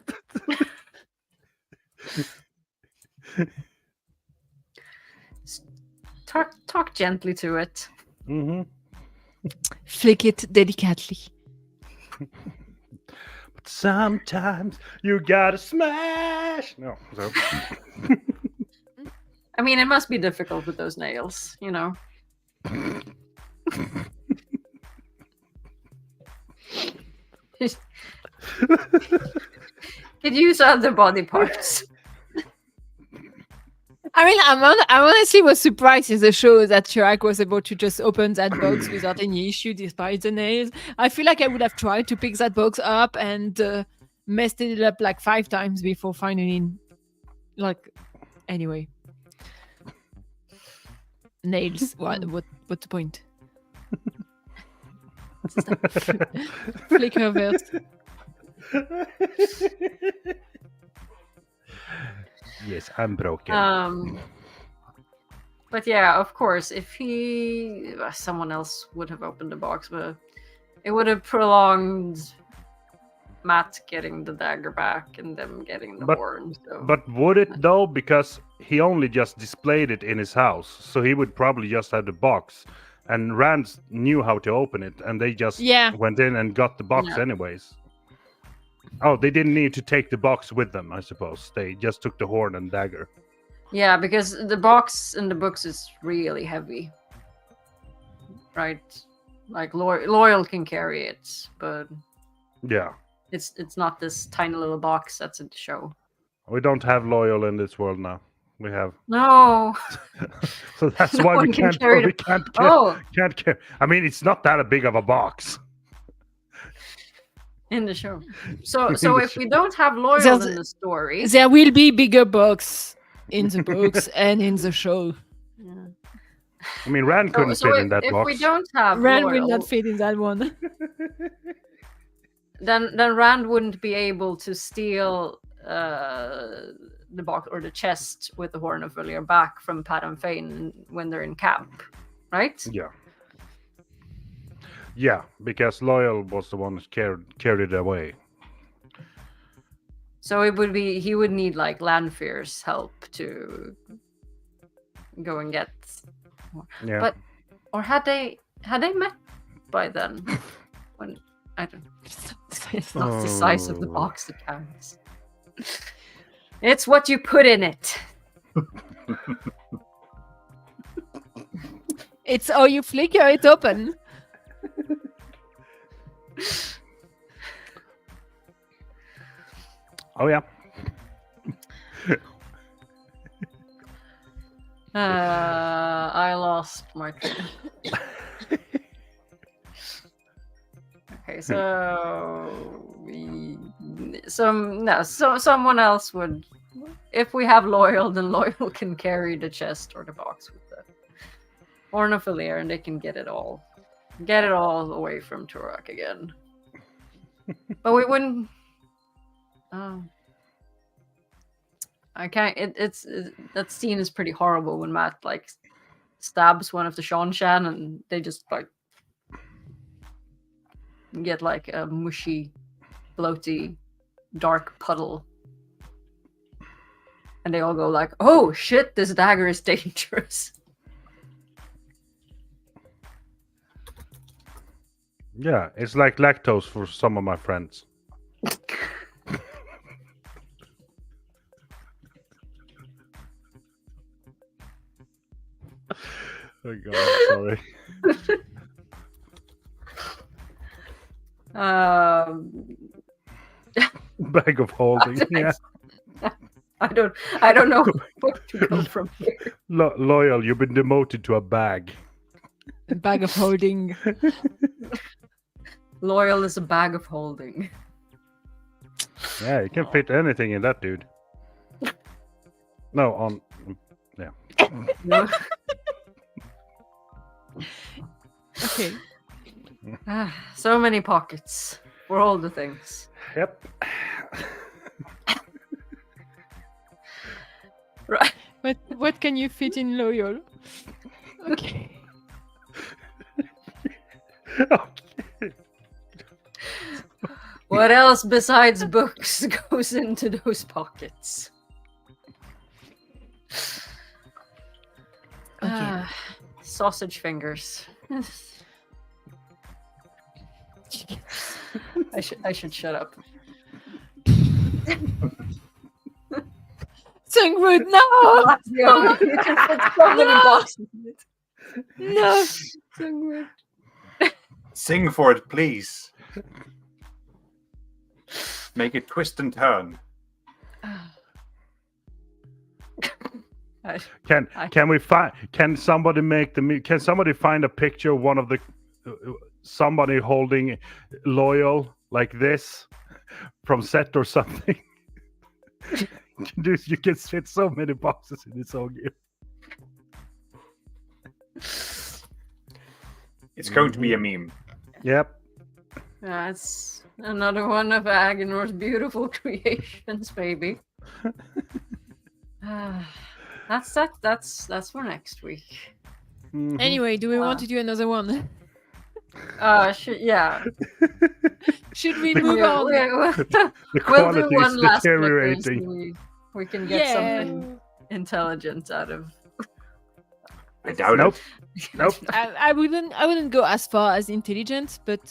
Talk gently to it. Mm-hmm. Flick it delicately. But sometimes you gotta smash. No, so. I mean, it must be difficult with those nails, you know. Could use other body parts. I mean, I honestly was surprised in the show that Turak was able to just open that box without any issue despite the nails. I feel like I would have tried to pick that box up and messed it up like 5 times before finally, like, anyway. Nails. What's the point? Flickerverse. Yes, I'm broken. But yeah, of course, if someone else would have opened the box, but it would have prolonged Matt getting the dagger back and them getting the horn. So. But would it though? Because he only just displayed it in his house, so he would probably just have the box. And Rand knew how to open it, and they just went in and got the box anyways. Oh, they didn't need to take the box with them, I suppose. They just took the horn and dagger. Yeah, because the box in the books is really heavy. Right? Like Loyal can carry it, but yeah, it's not this tiny little box that's in the show. We don't have Loyal in this world now. We have no. So that's why we can't carry. I mean, it's not that big of a box in the show. So if we don't have Loyal in the story, there will be bigger box in the books and in the show. Yeah. I mean, Rand couldn't fit in that box. If we don't have Rand Loyal, will not fit in that one. then Rand wouldn't be able to steal the box or the chest with the Horn of Valere back from Pat and Fane when they're in camp, right? Yeah. Yeah, because Loyal was the one who carried it away. So he would need like Lanfear's help to go and get. Yeah. But had they met by then? When I don't. It's not the size of the box that counts. It's what you put in it. It's how you flicker it open. Oh yeah. I lost my. Okay, so someone else would. If we have Loyal, then Loyal can carry the chest or the box with the Horn of Valere, and they can get it all away from Turok again. But we wouldn't. I can't. That scene is pretty horrible when Matt like stabs one of the Shan and they just like get like a mushy, bloaty, dark puddle, and they all go like, "Oh shit! This dagger is dangerous." Yeah, it's like lactose for some of my friends. Oh God, sorry. Bag of holding. Yeah. I don't know where to go from here. Loyal, you've been demoted to a bag. A bag of holding. Loyal is a bag of holding. Yeah, you can fit anything in that dude. No, yeah. No. Okay. So many pockets for all the things. Yep. Right. What can you fit in Loyal? Okay. Okay. What else besides books goes into those pockets? Okay. Sausage fingers. I should shut up. Singwood, no! You can fit so many boxes in it. No! Singwood. Sing for it, please. Make it twist and turn. Can somebody find a picture of one of the somebody holding Loyal like this from set or something? Dude, you can fit so many boxes in this Ogier. It's going to be a meme. Yep. That's another one of Aginor's beautiful creations, baby. That's for next week. Mhm. Anyway, do we want to do another one? Yeah. Should we The- move on? The We'll do quality is one last flicker and deteriorating. see we can get something intelligent out of. I doubt Nope. it. Nope. I wouldn't go as far as intelligent, but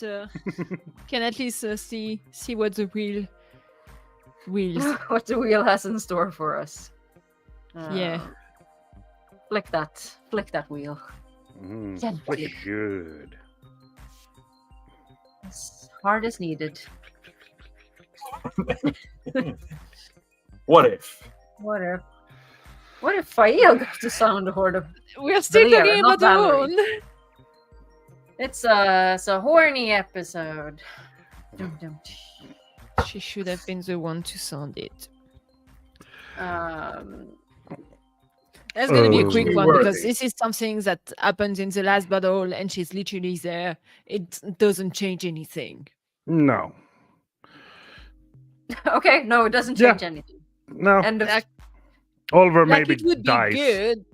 can at least see what the wheel wheels. What the wheel has in store for us. Yeah. Flick that wheel. Flick it good. As hard as needed. What if? What if Fael got to sound a horde of? We're still Valeria, talking not about the Valerie. horn. It's a horny episode. Dum, dum, tsh. She should have been the one to sound it. That's going to be a quick one Worthy. because this is something that happens in the last battle and she's literally there. It doesn't change anything. No. Okay, no, it doesn't Yeah. change anything. No. End of. Oliver Like, maybe it would dies. be good.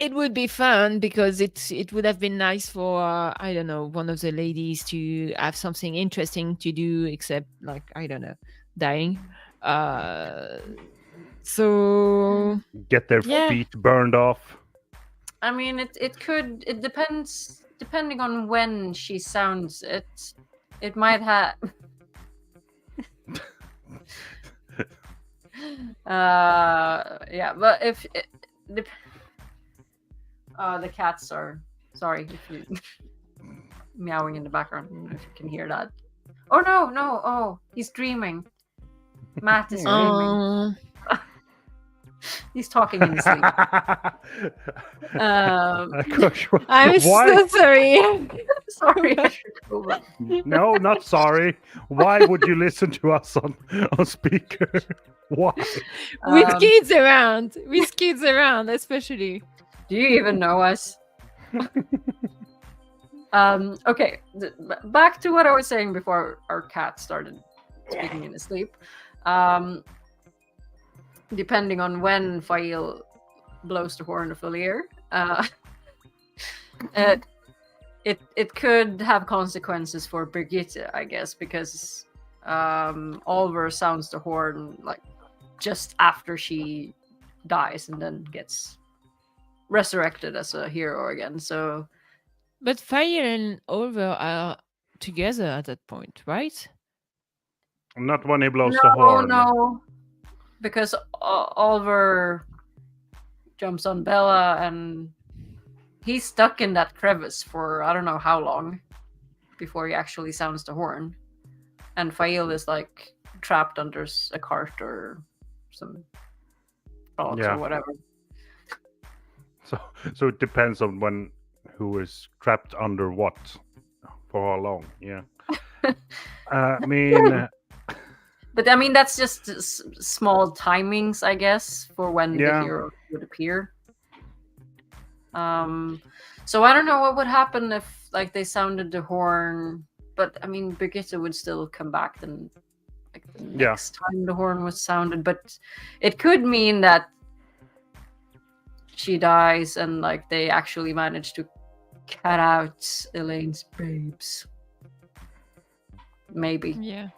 It would be fun because it would have been nice for I don't know, one of the ladies to have something interesting to do except like I don't know, dying. So Get their Yeah. feet burned off. I mean, it could. It depends. Depending on when she sounds it, it might have. Yeah, but if the cats are sorry if you meowing in the background. I don't know if you can hear that. Oh no! Oh, he's dreaming. Matt is dreaming. He's talking in his sleep. Gosh, I'm why? so sorry. Sorry, I should go back. No, not sorry. Why would you listen to us on speaker? Why? With kids around, especially. Do you even know us? Okay, back to what I was saying before our cat started speaking in his sleep. Depending on when Fael blows the horn of Valier, it could have consequences for Brigitte, I guess, because Oliver sounds the horn like just after she dies and then gets resurrected as a hero again. So, But Fire and Oliver are together at that point, right? Not when he blows the horn. no, because Oliver jumps on Bella and he's stuck in that crevice for I don't know how long before he actually sounds the horn, and Fael is like trapped under a cart or some box Yeah. or whatever. So it depends on who is trapped under what for how long. Yeah. I mean, But I mean, that's just small timings, I guess, for when Yeah. the hero would appear. So I don't know what would happen if like they sounded the horn, but I mean, Brigitte would still come back then, like the Yeah. next time the horn was sounded. But it could mean that she dies and like they actually manage to cut out Elaine's babes. Maybe. Yeah.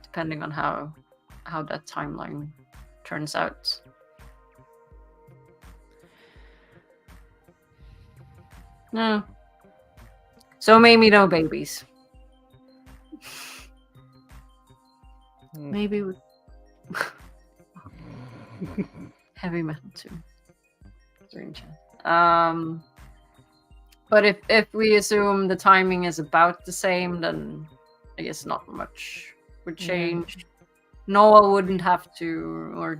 Depending on how that timeline turns out. No. So maybe no babies. Maybe with heavy metal too. But if we assume the timing is about the same, then I guess not much would change. Noah wouldn't have to or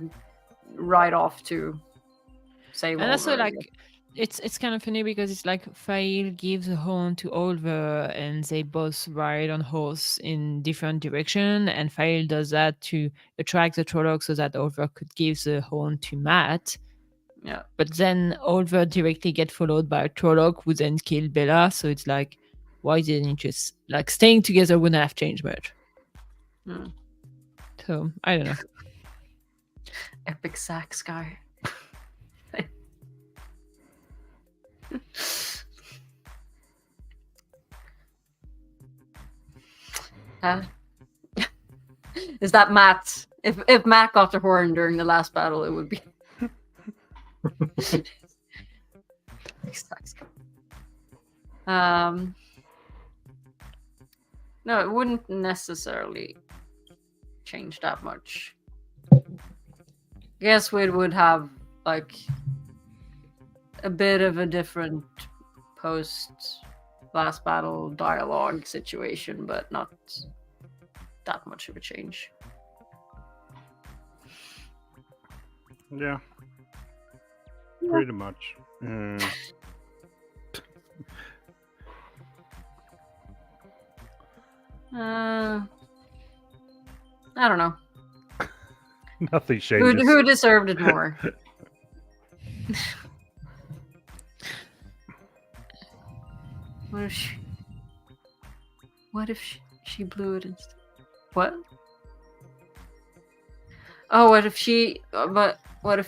ride off to save And also, Oliver, I like, it's kind of funny because it's like Fael gives a horn to Oliver and they both ride on horse in different direction, and Fael does that to attract the Trolloc so that Oliver could give the horn to Matt. Yeah. But then Oliver directly get followed by a Trolloc who then killed Bella, so it's like, why didn't you just, like, staying together wouldn't have changed much. Hmm. So, I don't know. Epic sax guy. Is that Matt? If Matt got the horn during the last battle, it would be. No, it wouldn't necessarily change that much. I guess we would have like a bit of a different post last battle dialogue situation, but not that much of a change. Yeah. Pretty much. I don't know. Nothing changes. Who deserved it more? What if she blew it instead? What? Oh, what if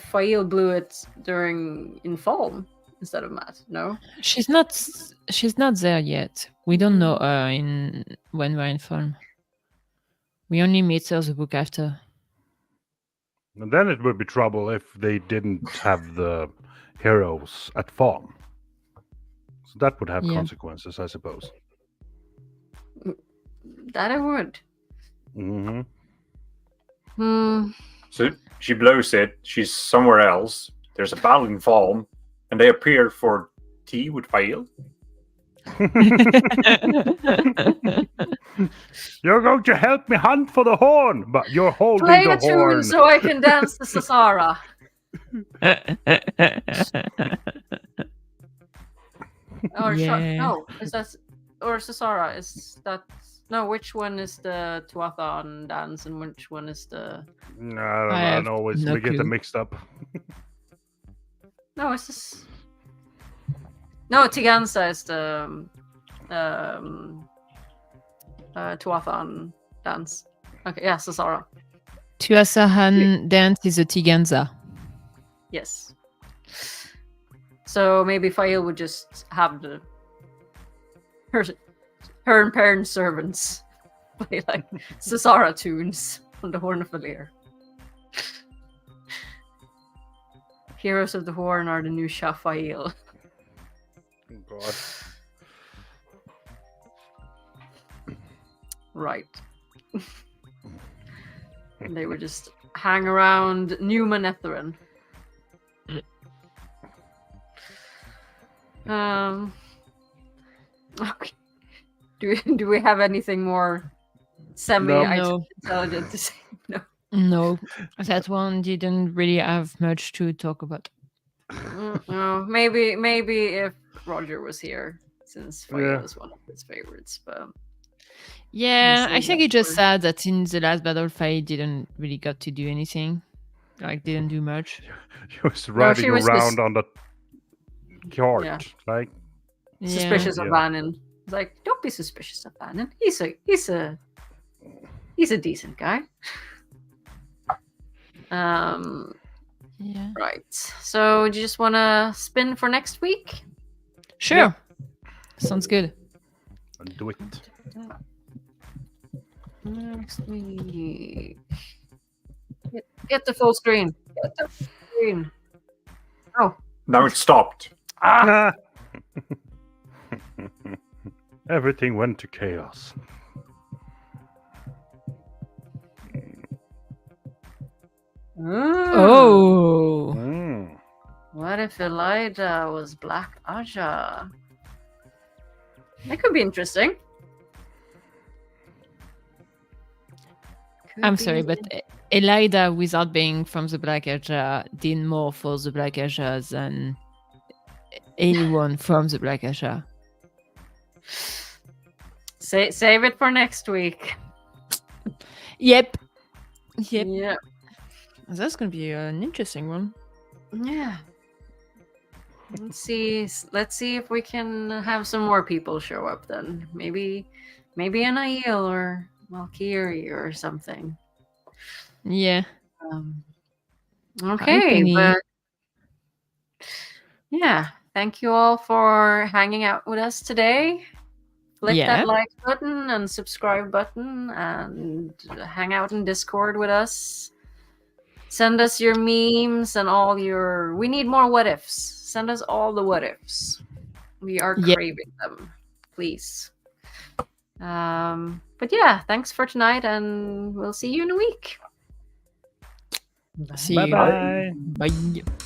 Fail blew it in Falm instead of Matt? No, She's not there yet. We don't know her when we're in Falm. We only meet her the book after. And then it would be trouble if they didn't have the heroes at farm. So that would have consequences, I suppose. That it would. So she blows it. She's somewhere else. There's a battle in Falm, and they appear for tea with Fail. You're going to help me hunt for the horn, but you're holding Play the a tune horn. so I can dance to Sasara. No, is that or Sasara? Is that no? Which one is the Tuathan dance and which one is the? No, I don't know. We get them mixed up. No, it's this. No, Tigansa is the Tuathan dance. Okay, yeah, Sasara. Tuathan dance is a Tiganza. Yes. So maybe Fail would just have her and parent servants play like Sasara tunes on the Horn of Valir. Heroes of the Horn are the new Shafail. Oh, God. Right. And they would just hang around New Manetheren. Okay. Do we have anything more semi-intelligent to say? No. No, that one didn't really have much to talk about. No, maybe if Roger was here, since Fail is one of his favorites. But yeah, I think it's just sad that in the last battle, Faye didn't really got to do anything. Like, didn't do much. She was riding around on the cart, like suspicious of Vannon. It's like, don't be suspicious of Vannon. He's a decent guy. Right. So, do you just want to spin for next week? Sure. Yeah. Sounds good. I'll do it. Next week. Get the full screen. Get the full screen. Oh. Now it stopped. Everything went to chaos. What if Elijah was Black Aja? That could be interesting. I'm sorry, but Elida, without being from the Black Aja, did more for the Black Aja than anyone from the Black Aja. Save it for next week. Yep. Yeah. That's gonna be an interesting one. Yeah. Let's see if we can have some more people show up then. Maybe an Aiel or Malkier or something. Yeah. Okay, but yeah, thank you all for hanging out with us today. click Yeah. that like button and subscribe button and hang out in Discord with us. Send us your memes and all your... We need more what ifs. Send us all the what ifs. We are Yeah. craving them. Please. But yeah, thanks for tonight, and we'll see you in a week. See you. Bye-bye. Bye.